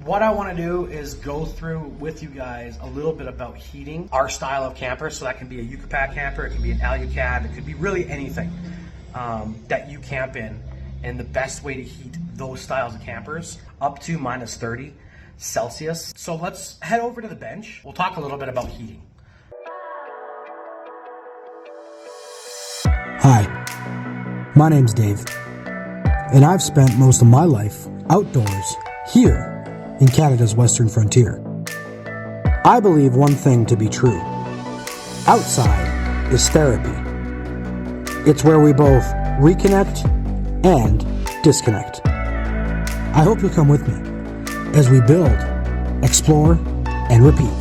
What I want to do is go through with you guys a little bit about heating our style of camper. So that can be a Yucca camper, it can be an Alucab, it could be really anything that you camp in, and the best way to heat those styles of campers up to minus 30 Celsius. So let's head over to the bench. We'll talk a little bit about heating. Hi, my name's Dave, and I've spent most of my life outdoors here in Canada's Western frontier. I believe one thing to be true. Outside is therapy. It's where we both reconnect and disconnect. I hope you'll come with me as we build, explore, and repeat.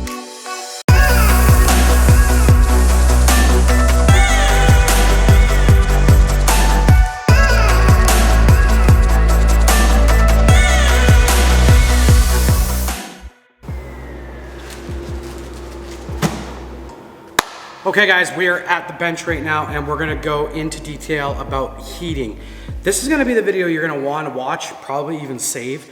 Okay guys, we are at the bench right now and we're gonna go into detail about heating. This is gonna be the video you're gonna wanna watch, probably even save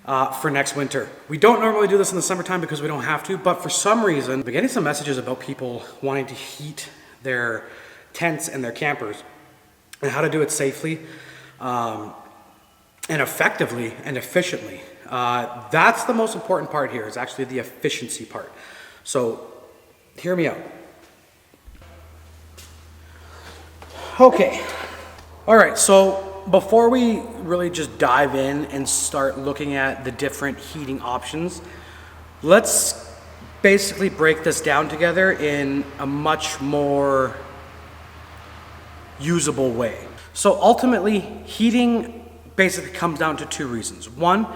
for next winter. We don't normally do this in the summertime because we don't have to, but for some reason, we're getting some messages about people wanting to heat their tents and their campers and how to do it safely and effectively and efficiently. That's the most important part here, is actually the efficiency part. So hear me out. Okay, all right, so before we really just dive in and start looking at the different heating options, let's basically break this down together in a much more usable way. So ultimately, heating basically comes down to two reasons. One,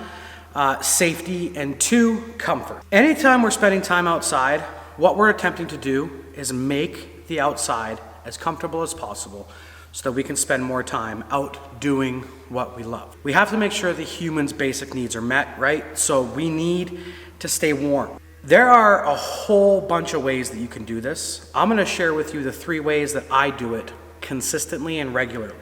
safety, and two, comfort. Anytime we're spending time outside, what we're attempting to do is make the outside as comfortable as possible so that we can spend more time out doing what we love. We have to make sure the humans' basic needs are met, right? So we need to stay warm. There are a whole bunch of ways that you can do this. I'm gonna share with you the 3 ways that I do it consistently and regularly.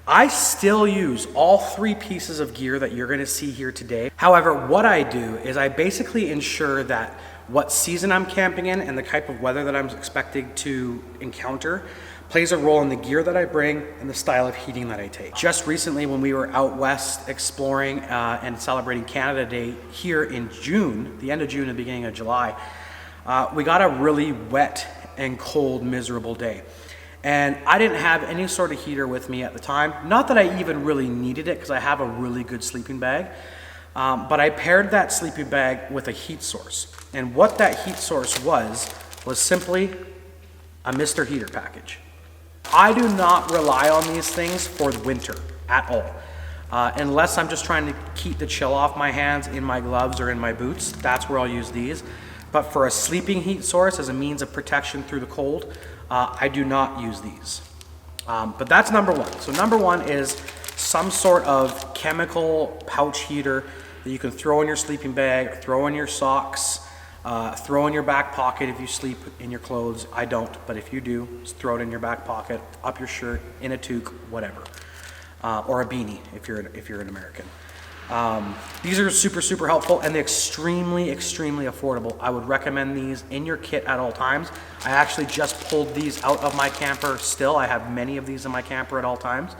I still use all 3 pieces of gear that you're gonna see here today. However, what I do is I basically ensure that what season I'm camping in and the type of weather that I'm expecting to encounter plays a role in the gear that I bring and the style of heating that I take. Just recently, when we were out west exploring and celebrating Canada Day here in June, the end of June and beginning of July, we got a really wet and cold, miserable day. And I didn't have any sort of heater with me at the time. Not that I even really needed it, because I have a really good sleeping bag. But I paired that sleeping bag with a heat source. And what that heat source was simply a Mr. Heater package. I do not rely on these things for the winter at all. Unless I'm just trying to keep the chill off my hands in my gloves or in my boots, that's where I'll use these. But for a sleeping heat source as a means of protection through the cold, I do not use these. But that's number 1. So number 1 is some sort of chemical pouch heater that you can throw in your sleeping bag, or throw in your socks, throw in your back pocket if you sleep in your clothes. I don't, but if you do, just throw it in your back pocket, up your shirt, in a toque, whatever. Or a beanie if you're an American. These are super helpful, and they're extremely affordable. I would recommend these in your kit at all times. I actually just pulled these out of my camper still. I have many of these in my camper at all times.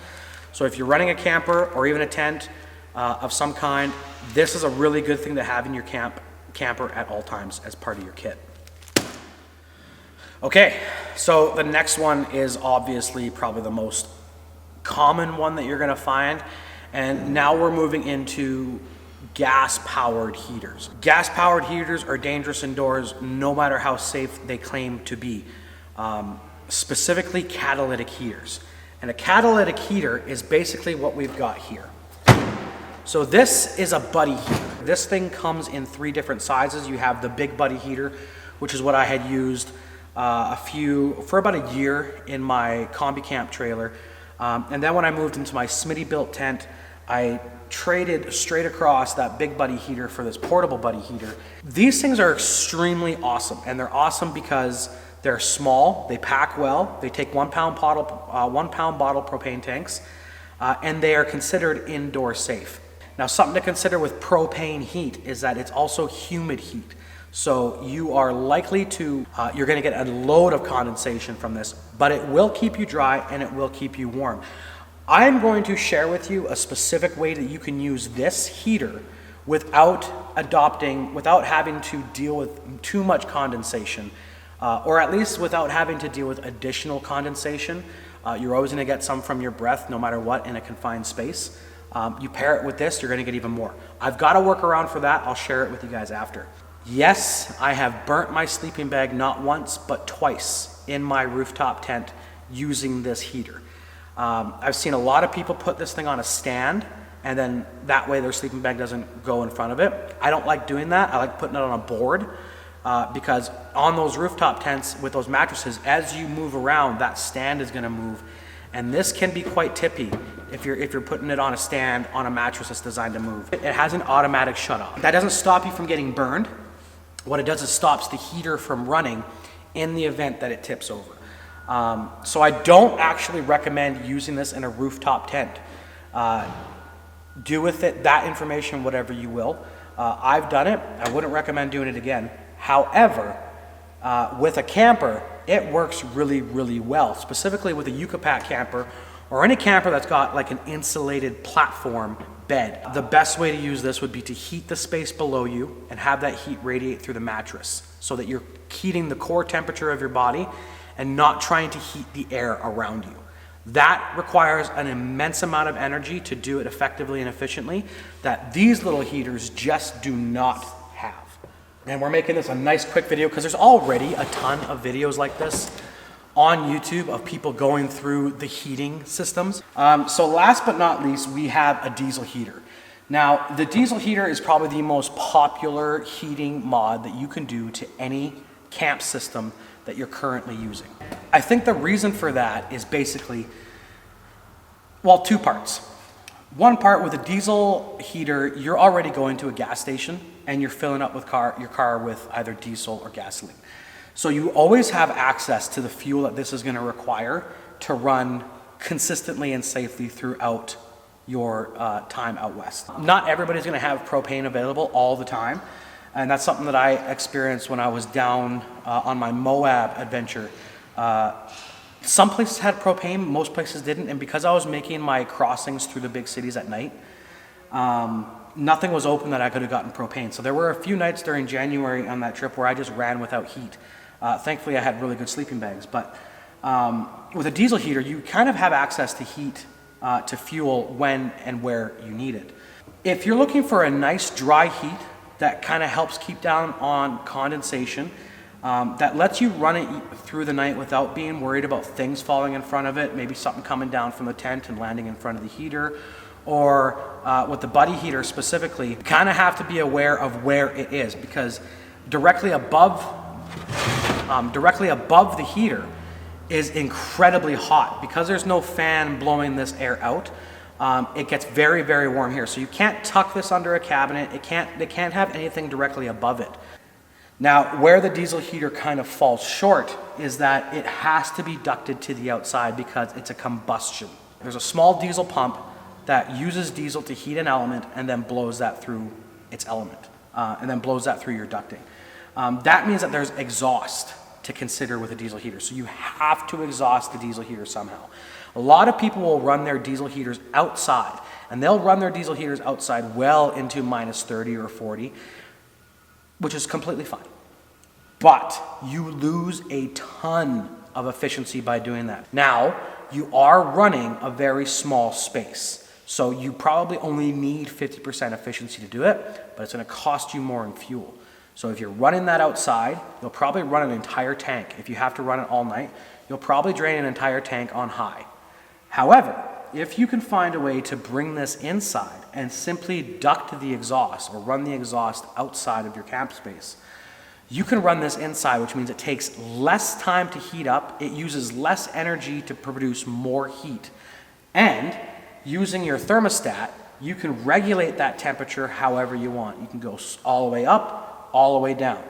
So if you're running a camper or even a tent of some kind, this is a really good thing to have in your camper at all times as part of your kit. Okay, so the next one is obviously probably the most common one that you're gonna find. And now we're moving into gas-powered heaters. Gas-powered heaters are dangerous indoors no matter how safe they claim to be. Specifically catalytic heaters. And a catalytic heater is basically what we've got here. So this is a buddy heater. This thing comes in 3 different sizes. You have the big buddy heater, which is what I had used for about a year in my combi camp trailer. And then when I moved into my Smitty built tent, I traded straight across that big buddy heater for this portable buddy heater. These things are extremely awesome, and they're awesome because they're small, they pack well, they take 1 pound bottle propane tanks, and they are considered indoor safe. Now, something to consider with propane heat is that it's also humid heat. So you are likely to, you're gonna get a load of condensation from this, but it will keep you dry and it will keep you warm. I'm going to share with you a specific way that you can use this heater without having to deal with too much condensation, or at least without having to deal with additional condensation. You're always gonna get some from your breath no matter what in a confined space. You pair it with this, you're gonna get even more. I've got a workaround for that. I'll share it with you guys after. Yes, I have burnt my sleeping bag not once, but twice in my rooftop tent using this heater. I've seen a lot of people put this thing on a stand, and then that way their sleeping bag doesn't go in front of it. I don't like doing that. I like putting it on a board, because on those rooftop tents with those mattresses, as you move around, that stand is gonna move. And this can be quite tippy if you're putting it on a stand on a mattress that's designed to move. It has an automatic shut off. That doesn't stop you from getting burned. What it does is stops the heater from running in the event that it tips over. So I don't actually recommend using this in a rooftop tent. Do with it that information whatever you will. I've done it. I wouldn't recommend doing it again. However, with a camper, it works really, really well, specifically with a Yucca camper or any camper that's got like an insulated platform bed. The best way to use this would be to heat the space below you and have that heat radiate through the mattress so that you're heating the core temperature of your body and not trying to heat the air around you. That requires an immense amount of energy to do it effectively and efficiently that these little heaters just do not have. And we're making this a nice quick video because there's already a ton of videos like this on YouTube of people going through the heating systems. So last but not least, we have a diesel heater. Now, the diesel heater is probably the most popular heating mod that you can do to any camp system that you're currently using. I think the reason for that is basically, well, two parts. One part, with a diesel heater, you're already going to a gas station and you're filling up with your car with either diesel or gasoline. So you always have access to the fuel that this is going to require to run consistently and safely throughout your time out west. Not everybody's going to have propane available all the time, and that's something that I experienced when I was down on my Moab adventure. Some places had propane, most places didn't, and because I was making my crossings through the big cities at night, nothing was open that I could have gotten propane. So there were a few nights during January on that trip where I just ran without heat. Thankfully, I had really good sleeping bags. But with a diesel heater, you kind of have access to heat, to fuel when and where you need it. If you're looking for a nice dry heat that kind of helps keep down on condensation, that lets you run it through the night without being worried about things falling in front of it, maybe something coming down from the tent and landing in front of the heater, or with the buddy heater specifically, you kind of have to be aware of where it is, because directly above the heater is incredibly hot. Because there's no fan blowing this air out, it gets very, very warm here. So you can't tuck this under a cabinet. It can't have anything directly above it. Now, where the diesel heater kind of falls short is that it has to be ducted to the outside because it's a combustion. There's a small diesel pump that uses diesel to heat an element and then blows that through its element, and then blows that through your ducting. That means that there's exhaust to consider with a diesel heater. So you have to exhaust the diesel heater somehow. A lot of people will run their diesel heaters outside, and they'll run their diesel heaters outside well into minus 30 or 40, which is completely fine. But you lose a ton of efficiency by doing that. Now, you are running a very small space, so you probably only need 50% efficiency to do it, but it's going to cost you more in fuel. So if you're running that outside, you'll probably run an entire tank. If you have to run it all night, you'll probably drain an entire tank on high. However, if you can find a way to bring this inside and simply duct the exhaust or run the exhaust outside of your camp space, you can run this inside, which means it takes less time to heat up, it uses less energy to produce more heat, and using your thermostat, you can regulate that temperature however you want. You can go all the way up, all the way down.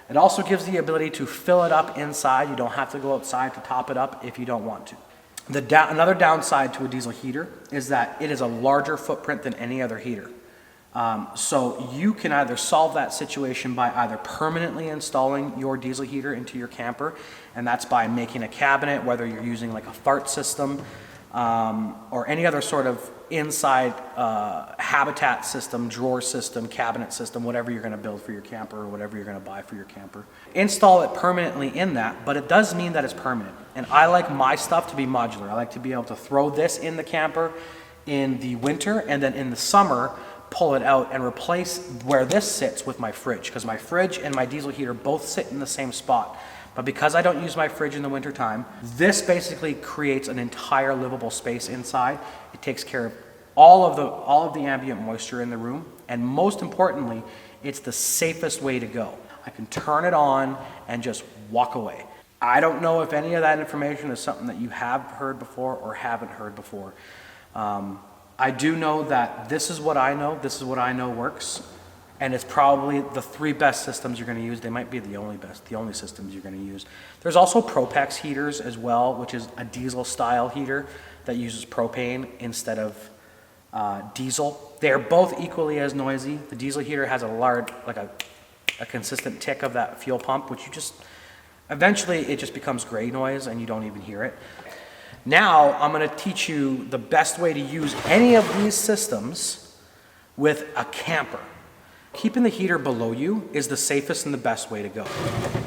It also gives the ability to fill it up inside. You don't have to go outside to top it up if you don't want to. Another downside to a diesel heater is that it is a larger footprint than any other heater. So you can either solve that situation by either permanently installing your diesel heater into your camper, and that's by making a cabinet, whether you're using like a fart system or any other sort of inside habitat system, drawer system, cabinet system, whatever you're going to build for your camper or whatever you're going to buy for your camper. Install it permanently in that, but it does mean that it's permanent. And I like my stuff to be modular. I like to be able to throw this in the camper in the winter, and then in the summer pull it out and replace where this sits with my fridge, because my fridge and my diesel heater both sit in the same spot. But because I don't use my fridge in the winter time, this basically creates an entire livable space inside. It takes care of all of the ambient moisture in the room, and most importantly, it's the safest way to go. I can turn it on and just walk away. I don't know if any of that information is something that you have heard before or haven't heard before. I do know that this is what I know works, and it's probably the 3 best systems you're going to use. They might be the only systems you're going to use. There's also Propex heaters as well, which is a diesel style heater that uses propane instead of diesel. They're both equally as noisy. The diesel heater has a consistent tick of that fuel pump, which eventually it just becomes gray noise and you don't even hear it. Now I'm going to teach you the best way to use any of these systems with a camper. Keeping the heater below you is the safest and the best way to go.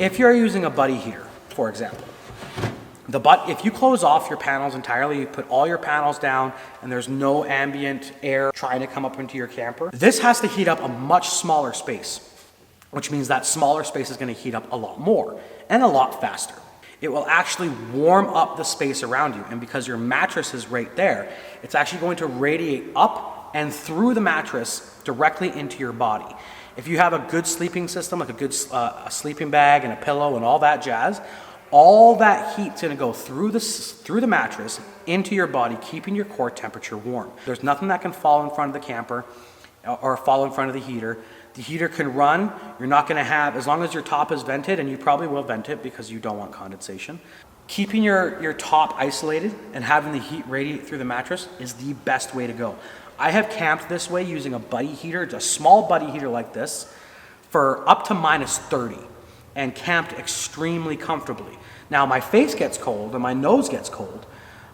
If you're using a buddy heater, for example, if you close off your panels entirely, you put all your panels down and there's no ambient air trying to come up into your camper, this has to heat up a much smaller space, which means that smaller space is going to heat up a lot more and a lot faster. It will actually warm up the space around you, and because your mattress is right there, it's actually going to radiate up and through the mattress directly into your body. If you have a good sleeping system, like a good a sleeping bag and a pillow and all that jazz, all that heat's going to go through the mattress into your body, keeping your core temperature warm. There's nothing that can fall in front of the camper or fall in front of the heater. The heater can run. You're not going to have, as long as your top is vented, and you probably will vent it because you don't want condensation. Keeping your top isolated and having the heat radiate through the mattress is the best way to go. I have camped this way using a buddy heater, a small buddy heater like this, for up to -30 and camped extremely comfortably. Now my face gets cold and my nose gets cold,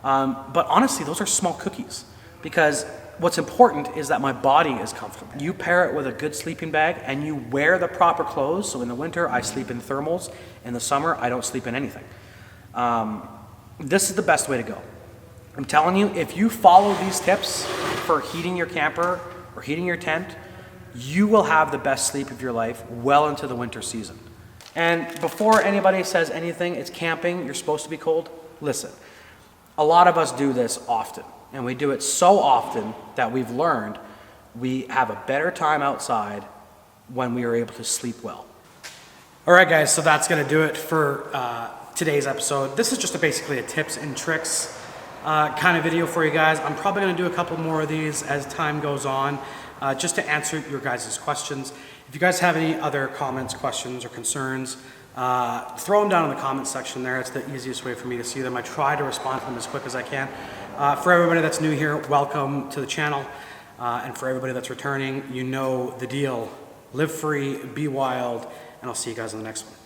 but honestly those are small cookies, because what's important is that my body is comfortable. You pair it with a good sleeping bag and you wear the proper clothes. So in the winter, I sleep in thermals. In the summer, I don't sleep in anything. This is the best way to go. I'm telling you, if you follow these tips for heating your camper or heating your tent, you will have the best sleep of your life well into the winter season. And before anybody says anything, it's camping, you're supposed to be cold. Listen, a lot of us do this often. And we do it so often that we've learned we have a better time outside when we are able to sleep well. All right, guys, so that's going to do it for today's episode. This is just basically a tips and tricks kind of video for you guys. I'm probably going to do a couple more of these as time goes on, just to answer your guys' questions. If you guys have any other comments, questions, or concerns, throw them down in the comments section there. It's the easiest way for me to see them. I try to respond to them as quick as I can. For everybody that's new here, welcome to the channel. And for everybody that's returning, you know the deal. Live free, be wild, and I'll see you guys in the next one.